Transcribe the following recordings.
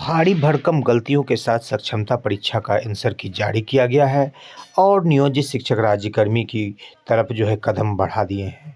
भारी भरकम गलतियों के साथ सक्षमता परीक्षा का आंसर की जारी किया गया है और नियोजित शिक्षक राज्यकर्मी की तरफ कदम बढ़ा दिए हैं।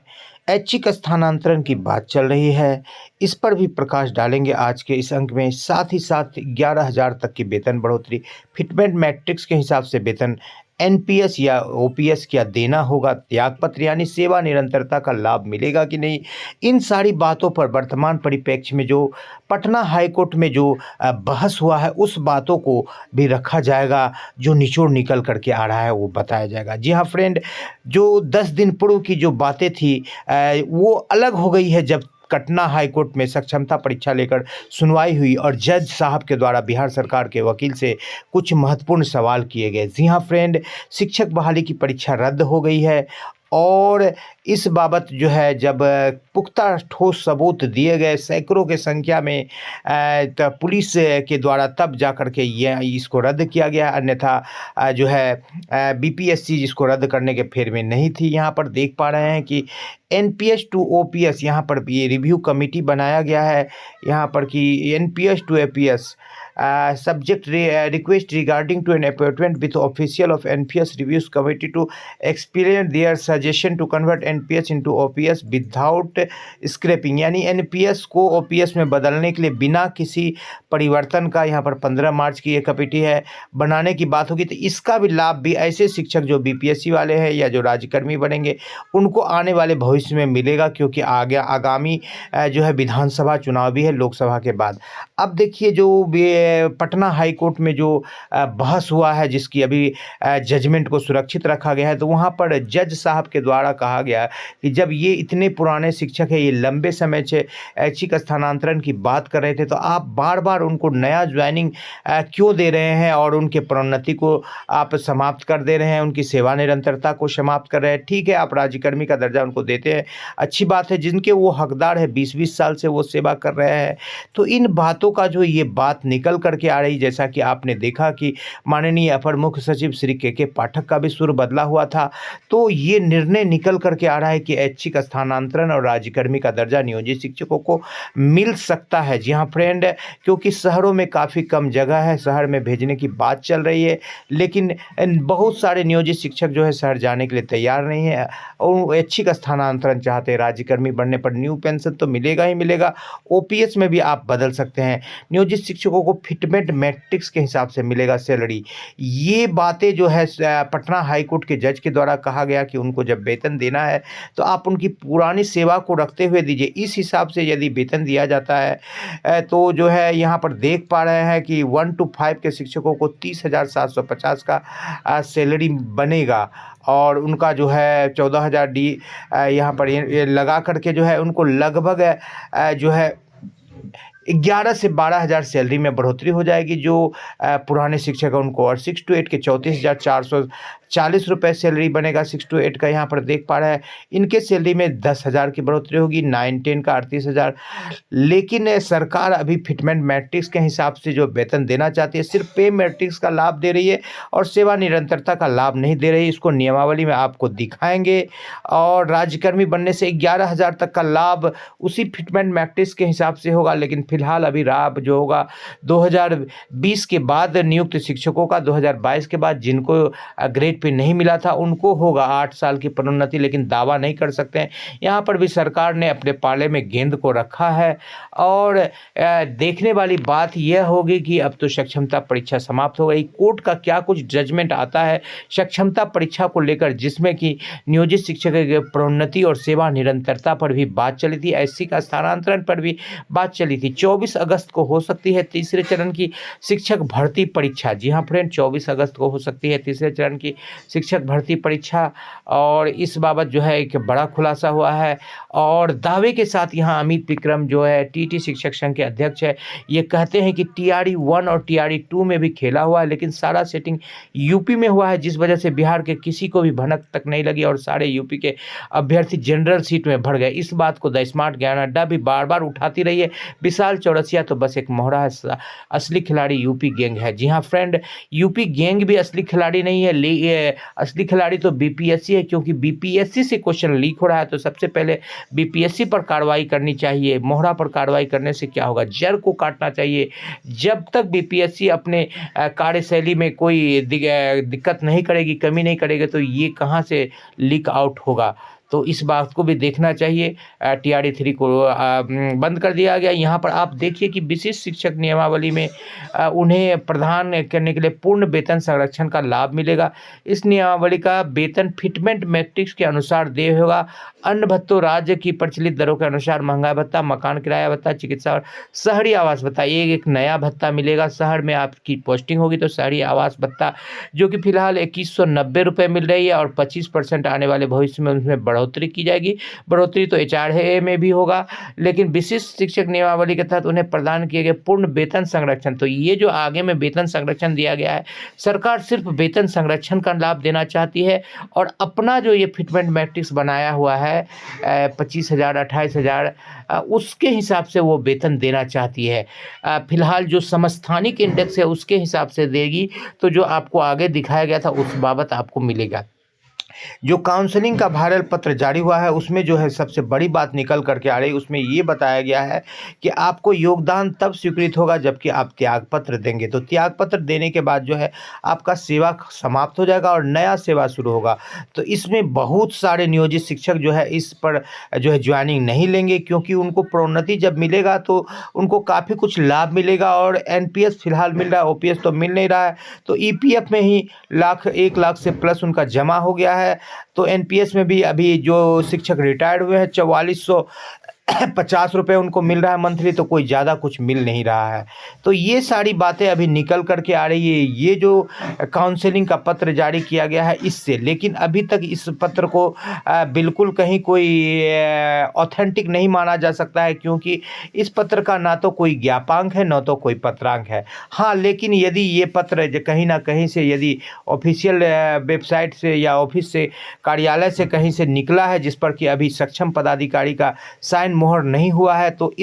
ऐच्छिक स्थानांतरण की बात चल रही है। इस पर भी प्रकाश डालेंगे आज के इस अंक में। साथ ही साथ 11,000 तक की वेतन बढ़ोतरी, फिटमेंट मैट्रिक्स के हिसाब से वेतन, एनपीएस या ओपीएस क्या देना होगा, त्यागपत्र यानी सेवा निरंतरता का लाभ मिलेगा कि नहीं, इन सारी बातों पर वर्तमान परिप्रेक्ष्य में जो पटना हाईकोर्ट में जो बहस हुआ है उस बातों को भी रखा जाएगा। जो निचोड़ निकल करके आ रहा है वो बताया जाएगा। जी हाँ फ्रेंड, जो 10 दिन पूर्व की जो बातें थी वो अलग हो गई है जब पटना हाईकोर्ट में सक्षमता परीक्षा लेकर सुनवाई हुई और जज साहब के द्वारा बिहार सरकार के वकील से कुछ महत्वपूर्ण सवाल किए गए। जी हाँ फ्रेंड, शिक्षक बहाली की परीक्षा रद्द हो गई है और इस बाबत जब पुख्ता ठोस सबूत दिए गए सैकड़ों के संख्या में पुलिस के द्वारा, तब जा कर के ये इसको रद्द किया गया। अन्यथा बीपीएससी जिसको रद्द करने के फेर में नहीं थी। यहाँ पर देख पा रहे हैं कि एनपीएस टू ओपीएस यहाँ पर भी रिव्यू कमेटी बनाया गया है। यहाँ पर कि NPS to APS subject request regarding to an appointment with official of NPS reviews committee to explain their suggestion to convert NPS into OPS without scrapping, यानी NPS को OPS में बदलने के लिए बिना किसी परिवर्तन का यहाँ पर 15 मार्च की ये कमेटी है बनाने की बात होगी। तो इसका भी लाभ भी ऐसे शिक्षक जो बीपीएससी वाले हैं या जो राज्यकर्मी बनेंगे उनको आने वाले भविष्य में मिलेगा, क्योंकि आगे आगामी विधानसभा चुनाव भी है लोकसभा के बाद। अब देखिए जो पटना हाई कोर्ट में जो बहस हुआ है जिसकी अभी जजमेंट को सुरक्षित रखा गया है, तो वहाँ पर जज साहब के द्वारा कहा गया कि जब ये इतने पुराने शिक्षक है, ये लंबे समय से ऐच्छिक स्थानांतरण की बात कर रहे थे, तो आप बार बार उनको नया ज्वाइनिंग क्यों दे रहे हैं और उनके प्रोन्नति को आप समाप्त कर दे रहे हैं, उनकी सेवा निरंतरता को समाप्त कर रहे हैं। ठीक है, आप राज्यकर्मी का दर्जा उनको देते हैं, अच्छी बात है, जिनके वो हकदार है, 20-20 साल से वो सेवा कर रहे हैं। तो इन बातों का ये बात निकल करके आ रही, जैसा कि आपने देखा कि माननीय अपर मुख्य सचिव श्री के पाठक का भी सुर बदला हुआ था। तो ये निर्णय निकल करके आ रहा है कि ऐच्छिक स्थानांतरण और राज्यकर्मी का दर्जा नियोजित शिक्षकों को मिल सकता है। जी हाँ फ्रेंड, क्योंकि शहरों में काफ़ी कम जगह है, शहर में भेजने की बात चल रही है, लेकिन बहुत सारे नियोजित शिक्षक शहर जाने के लिए तैयार नहीं है और ऐच्छिक स्थानांतरण चाहते हैं। राज्यकर्मी बनने पर न्यू पेंशन तो मिलेगा ही मिलेगा, ओपीएस में भी आप बदल सकते हैं। नियोजित शिक्षकों को फिटमेंट मैट्रिक्स के हिसाब से मिलेगा सैलरी। ये बातें पटना हाईकोर्ट के जज के द्वारा कहा गया कि उनको जब वेतन देना है तो आप उनकी पुरानी सेवा को रखते हुए दीजिए। इस हिसाब से यदि वेतन दिया जाता है तो यहाँ पर देख पा रहे हैं कि 1 to 5 के शिक्षकों को 30,750 का सैलरी बनेगा और उनका 14,000 डी यहाँ पर ये लगा करके उनको लगभग 11 से 12,000 सैलरी में बढ़ोतरी हो जाएगी। जो पुराने शिक्षक हैं उनको, और 6 to 8 के 34,440 रुपये सैलरी बनेगा। 6 to 8 का यहाँ पर देख पा रहे हैं, इनके सैलरी में 10,000 की बढ़ोतरी होगी। 9-10 का 38,000। लेकिन सरकार अभी फिटमेंट मैट्रिक्स के हिसाब से जो वेतन देना चाहती है, सिर्फ पे मैट्रिक्स का लाभ दे रही है और सेवा निरंतरता का लाभ नहीं दे रही। इसको नियमावली में आपको दिखाएंगे। और राज्यकर्मी बनने से 11,000 तक का लाभ उसी फिटमेंट मैट्रिक्स के हिसाब से होगा, लेकिन फिलहाल अभी लाभ होगा 2020 के बाद नियुक्त शिक्षकों का, 2022 के बाद जिनको ग्रेड पे नहीं मिला था उनको होगा 8 साल की प्रोन्नति, लेकिन दावा नहीं कर सकते हैं। यहाँ पर भी सरकार ने अपने पाले में गेंद को रखा है और देखने वाली बात यह होगी कि अब तो सक्षमता परीक्षा समाप्त हो गई। कोर्ट का क्या कुछ जजमेंट आता है सक्षमता परीक्षा को लेकर, जिसमें कि नियोजित शिक्षक की प्रोन्नति और सेवा निरंतरता पर भी बात चली थी, ऐच्छिक स्थानांतरण पर भी बात चली थी। 24 अगस्त को हो सकती है तीसरे चरण की शिक्षक भर्ती परीक्षा। जी हाँ फ्रेंड, 24 अगस्त को हो सकती है तीसरे चरण की शिक्षक भर्ती परीक्षा और इस बाबत एक बड़ा खुलासा हुआ है। और दावे के साथ यहाँ अमित विक्रम टीटी शिक्षक संघ के अध्यक्ष है, ये कहते हैं कि टीआरई 1 और टीआरई 2 में भी खेला हुआ है, लेकिन सारा सेटिंग यूपी में हुआ है, जिस वजह से बिहार के किसी को भी भनक तक नहीं लगी और सारे यूपी के अभ्यर्थी जनरल सीट में भर गए। इस बात को द स्मार्ट ज्ञान अड्डा भी बार बार उठाती रही है। विशाल चौरसिया तो बस एक मोहरा है, असली खिलाड़ी यूपी गैंग है। जी हाँ फ्रेंड, यूपी गैंग भी असली खिलाड़ी नहीं है, असली खिलाड़ी तो बीपीएससी है, क्योंकि बीपीएससी से क्वेश्चन लीक हो रहा है। तो सबसे पहले बीपीएससी पर कार्रवाई करनी चाहिए। मोहरा पर कार्रवाई करने से क्या होगा, जड़ को काटना चाहिए। जब तक बीपीएससी अपने कार्यशैली में कोई दिक्कत नहीं करेगी, कमी नहीं करेगी, तो ये कहाँ से लीक आउट होगा। तो इस बात को भी देखना चाहिए। टीआरई 3 को बंद कर दिया गया। यहाँ पर आप देखिए कि विशिष्ट शिक्षक नियमावली में उन्हें प्रदान करने के लिए पूर्ण वेतन संरक्षण का लाभ मिलेगा। इस नियमावली का वेतन फिटमेंट मैट्रिक्स के अनुसार देय होगा। अन्य भत्तों राज्य की प्रचलित दरों के अनुसार महंगाई भत्ता, मकान किराया भत्ता, चिकित्सा और शहरी आवास भत्ता, एक नया भत्ता मिलेगा। शहर में आपकी पोस्टिंग होगी तो शहरी आवास भत्ता, जो कि फिलहाल 2190 रुपये मिल रही है, और 25% आने वाले भविष्य में उसमें बढ़ोतरी की जाएगी। बढ़ोतरी तो एचआरए में भी होगा, लेकिन विशिष्ट शिक्षक नियमावली के तहत उन्हें प्रदान किए गए पूर्ण वेतन संरक्षण। तो ये जो आगे में वेतन संरक्षण दिया गया है, सरकार सिर्फ वेतन संरक्षण का लाभ देना चाहती है, और अपना जो ये फिटमेंट मैट्रिक्स बनाया हुआ है 25,000 28,000 उसके हिसाब से वो वेतन देना चाहती है। फिलहाल जो समस्थानिक इंडेक्स है उसके हिसाब से देगी। तो जो आपको आगे दिखाया गया था उस बाबत आपको मिलेगा। जो काउंसलिंग का वायरल पत्र जारी हुआ है उसमें जो है सबसे बड़ी बात निकल करके आ रही, उसमें ये बताया गया है कि आपको योगदान तब स्वीकृत होगा जबकि आप त्याग पत्र देंगे। तो त्याग पत्र देने के बाद जो है आपका सेवा समाप्त हो जाएगा और नया सेवा शुरू होगा। तो इसमें बहुत सारे नियोजित शिक्षक जो है इस पर जो है ज्वाइनिंग नहीं लेंगे, क्योंकि उनको प्रोन्नति जब मिलेगा तो उनको काफ़ी कुछ लाभ मिलेगा, और एनपीएस फिलहाल मिल रहा है, ओपीएस तो मिल नहीं रहा है। तो ईपीएफ में ही 1 लाख से प्लस उनका जमा हो गया है। तो एनपीएस में भी अभी जो शिक्षक रिटायर्ड हुए हैं 4450 रुपये उनको मिल रहा है मंथली, तो कोई ज़्यादा कुछ मिल नहीं रहा है। तो ये सारी बातें अभी निकल करके आ रही है, ये जो काउंसलिंग का पत्र जारी किया गया है इससे। लेकिन अभी तक इस पत्र को बिल्कुल कहीं कोई ऑथेंटिक नहीं माना जा सकता है, क्योंकि इस पत्र का ना तो कोई ज्ञापांक है, ना तो कोई पत्रांक है। हाँ, लेकिन यदि ये पत्र कहीं ना कहीं से यदि ऑफिशियल वेबसाइट से या ऑफिस से, कार्यालय से कहीं से निकला है, जिस पर कि अभी सक्षम पदाधिकारी का साइन मोहर नहीं हुआ है, तो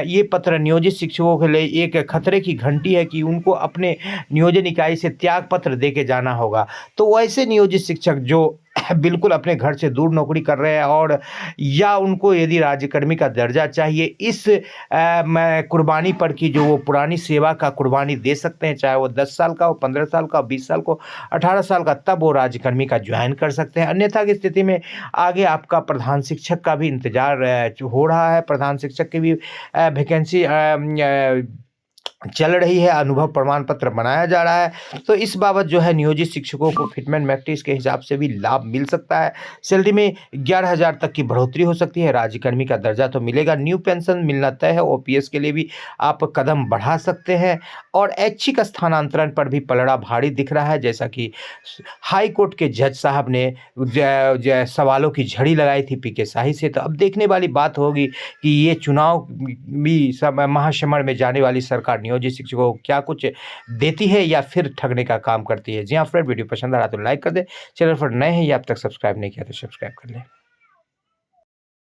ये पत्र नियोजित शिक्षकों के लिए एक खतरे की घंटी है कि उनको अपने नियोजन इकाई से त्याग पत्र देके जाना होगा। तो वैसे नियोजित शिक्षक जो बिल्कुल अपने घर से दूर नौकरी कर रहे हैं, और या उनको यदि राज्यकर्मी का दर्जा चाहिए, इस कुर्बानी पर की जो वो पुरानी सेवा का कुर्बानी दे सकते हैं, चाहे वो 10 साल का हो, 15 साल का हो, 20 साल को, 18 साल का, तब वो राज्यकर्मी का ज्वाइन कर सकते हैं। अन्यथा की स्थिति में आगे आपका प्रधान शिक्षक का भी इंतजार हो रहा है। प्रधान शिक्षक की भी वैकेंसी चल रही है, अनुभव प्रमाण पत्र बनाया जा रहा है। तो इस बाबत जो है नियोजित शिक्षकों को फिटमेंट मैट्रिक्स के हिसाब से भी लाभ मिल सकता है। सैलरी में 11,000 तक की बढ़ोतरी हो सकती है। राज्यकर्मी का दर्जा तो मिलेगा, न्यू पेंशन मिलना तय है। ओपीएस के लिए भी आप कदम बढ़ा सकते हैं, और ऐच्छिक स्थानांतरण पर भी पलड़ा भारी दिख रहा है, जैसा कि हाई कोर्ट के जज साहब ने सवालों की झड़ी लगाई थी पीके शाही से। तो अब देखने वाली बात होगी कि ये चुनाव भी सब महासमर में जाने वाली सरकार नियोजित शिक्षकों को क्या कुछ देती है या फिर ठगने का काम करती है। जी हाँ फ्रेंड, वीडियो पसंद आ रहा तो लाइक कर दे, चैनल पर नए हैं या अब तक सब्सक्राइब नहीं किया तो सब्सक्राइब कर लें।